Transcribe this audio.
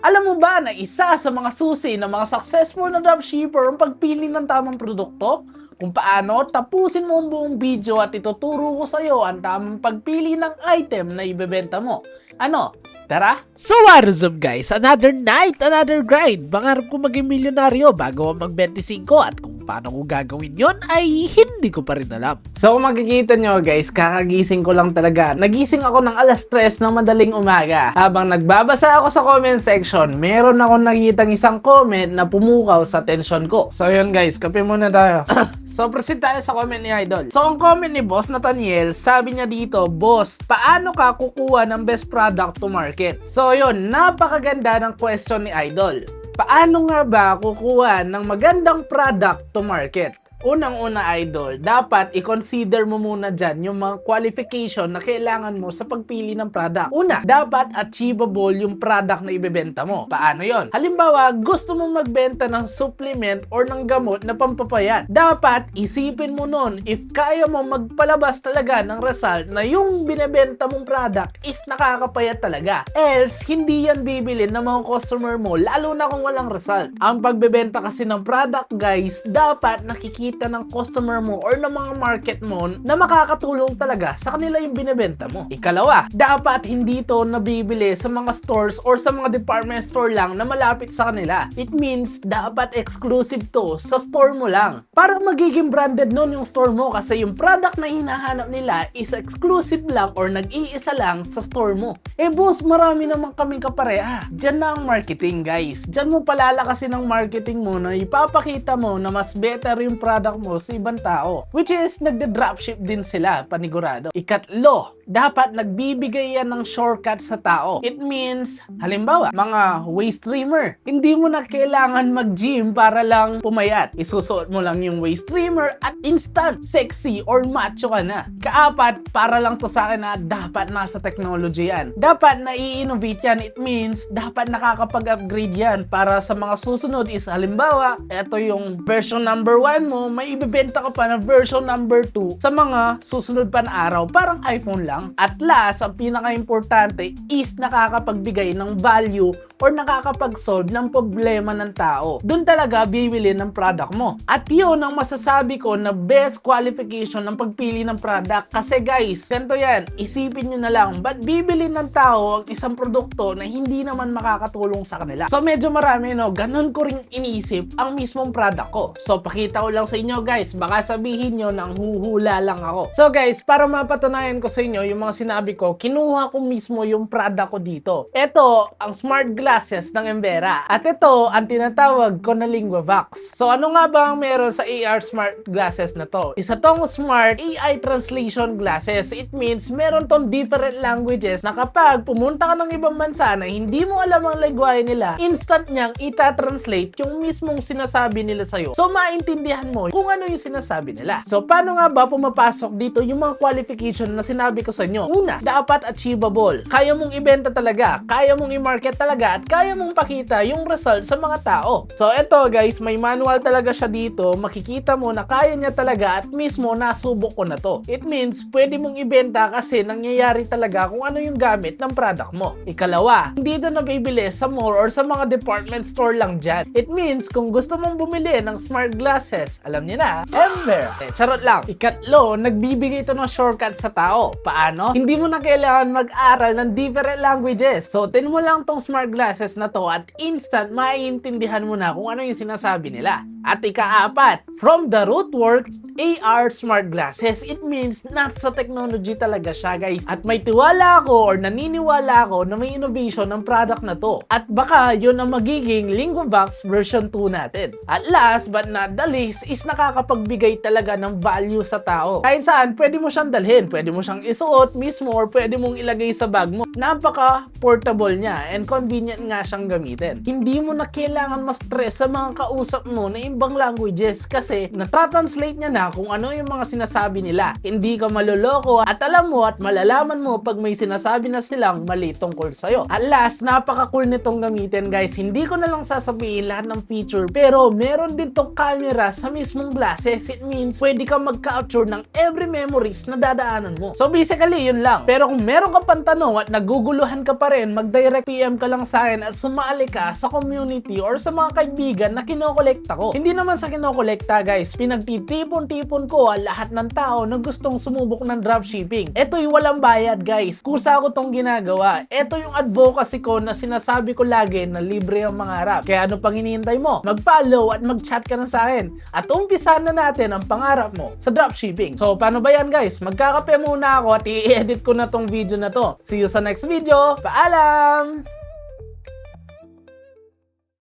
Alam mo ba na isa sa mga susi ng mga successful na dropshipper ang pagpili ng tamang produkto? Kung paano, tapusin mo ang buong video at ituturo ko sa iyo ang tamang pagpili ng item na ibebenta mo. Ano? Tara! So what is up guys? Another night, another grind. Pangarap ko maging milyonaryo bago ako mag-25 at kung paano ko gagawin yon ay hindi ko pa rin alam. So kung makikita nyo guys, kakagising ko lang talaga. Nagising ako ng alas 3 ng madaling umaga. Habang nagbabasa ako sa comment section, meron akong nakitang isang comment na pumukaw sa atensyon ko. So yun guys, kape muna tayo. So proceed tayo sa comment ni Idol. So ang comment ni Boss Nathaniel, sabi niya dito, Boss, paano ka kukuha ng best product to market? So yun, napakaganda ng question ni Idol. Paano nga ba kukuha ng magandang product to market? Unang-una Idol, dapat i-consider mo muna dyan yung mga qualification na kailangan mo sa pagpili ng product. Una, dapat achievable yung product na ibebenta mo. Paano yon? Halimbawa, gusto mong magbenta ng supplement or ng gamot na pampapayat. Dapat isipin mo nun if kaya mo magpalabas talaga ng result na yung binebenta mong product is nakakapayat talaga. Else, hindi yan bibilin ng mga customer mo lalo na kung walang result. Ang pagbebenta kasi ng product guys, dapat nakikita ng customer mo or ng mga market mo na makakatulong talaga sa kanila yung binebenta mo. Ikalawa, dapat hindi to nabibili sa mga stores or sa mga department store lang na malapit sa kanila. It means dapat exclusive to sa store mo lang. Para magiging branded nun yung store mo kasi yung product na hinahanap nila is exclusive lang or nag-iisa lang sa store mo. Eh boss, marami naman kaming kapareha. Diyan na ang marketing guys. Diyan mo palalakasin ang marketing mo na ipapakita mo na mas better yung product mo sa ibang tao. Which is, nagde-dropship din sila, panigurado. Ikatlo, dapat nagbibigay yan ng shortcut sa tao. It means, halimbawa, mga waist trimmer. Hindi mo na kailangan mag-gym para lang pumayat. Isusuot mo lang yung waist trimmer at instant, sexy or macho ka na. Kaapat, para lang to sa akin na dapat nasa technology yan. Dapat na-i-innovate yan. It means, dapat nakakapag-upgrade yan para sa mga susunod is, halimbawa, eto yung version number 1 mo, may ibebenta ka pa na version number 2 sa mga susunod pa na araw, parang iPhone lang. At last, ang pinaka-importante is nakakapagbigay ng value or nakakapag-solve ng problema ng tao. Doon talaga bibili ng product mo. At yun ang masasabi ko na best qualification ng pagpili ng product. Kasi guys, ganito yan, isipin nyo na lang, ba't bibili ng tao ang isang produkto na hindi naman makakatulong sa kanila? So medyo marami no, ganun ko rin inisip ang mismong product ko. So pakita ko lang sa inyo guys, baka sabihin nyo nang huhula lang ako. So guys, para mapatunayan ko sa inyo yung mga sinabi ko, kinuha ko mismo yung product ko dito. Ito, ang smart glasses ng Embera. At ito, ang tinatawag ko na LinguaVox. So ano nga ba ang meron sa AR smart glasses na to? Isa tong smart AI translation glasses. It means meron tong different languages na kapag pumunta ka ng ibang bansa na hindi mo alam ang lengguwahe nila, instant niyang ita-translate yung mismong sinasabi nila sa'yo. So maintindihan mo kung ano yung sinasabi nila. So paano nga ba pumapasok dito yung mga qualification na sinabi ko sa inyo? Una, dapat achievable. Kaya mong ibenta talaga, kaya mong i-market talaga, at kaya mong pakita yung result sa mga tao. So eto guys, may manual talaga siya dito. Makikita mo na kaya niya talaga at mismo nasubok ko na to. It means pwede mong ibenta kasi nangyayari talaga kung ano yung gamit ng product mo. Ikalawa, hindi ito nabibili sa mall or sa mga department store lang dyan. It means kung gusto mong bumili ng smart glasses, alam niyo na, Ember. Charot lang. Ikatlo, nagbibigay ito ng shortcut sa tao. Paano? Hindi mo na kailangan mag-aral ng different languages. So, tin mo lang tong smart glasses na to at instant maiintindihan mo na kung ano yung sinasabi nila. At ikaapat, from the root word, AR smart glasses, it means nasa technology talaga siya guys. At may tiwala ako or naniniwala ako na may innovation ng product na to. At baka yun ang magiging LinguaVox version 2 natin. At last but not the least is nakakapagbigay talaga ng value sa tao. Kahit saan, pwede mo siyang dalhin. Pwede mo siyang isuot mismo or pwede mong ilagay sa bag mo. Napaka-portable niya and convenient nga siyang gamitin. Hindi mo na kailangan ma-stress sa mga kausap mo na ibang languages kasi natranslate niya na lang kung ano yung mga sinasabi nila. Hindi ka maloloko at alam mo at malalaman mo pag may sinasabi na silang mali tungkol sa'yo. At last, napaka-cool nitong gamitin guys. Hindi ko na lang sasabihin lahat ng feature pero meron din tong camera sa mismong glasses. It means pwede ka mag-capture ng every memories na dadaanan mo. So basically, yun lang. Pero kung meron ka pang tanong at naguguluhan ka pa rin, mag-direct PM ka lang sa akin at sumali ka sa community or sa mga kaibigan na kinokolekta ko. Hindi naman sa kinokolekta guys, pinagtitipon-tipon ko ang lahat ng tao na gustong sumubok ng dropshipping. Ito yung walang bayad guys. Kusa ko tong ginagawa. Ito yung advocacy ko na sinasabi ko lagi na libre ang mangarap. Kaya ano pang hinihintay mo? Mag-follow at mag-chat ka na sa akin. At umpisahan na natin ang pangarap mo sa dropshipping. So paano ba yan guys? Magkakape muna ako at i-edit ko na tong video na to. See you sa next video. Paalam!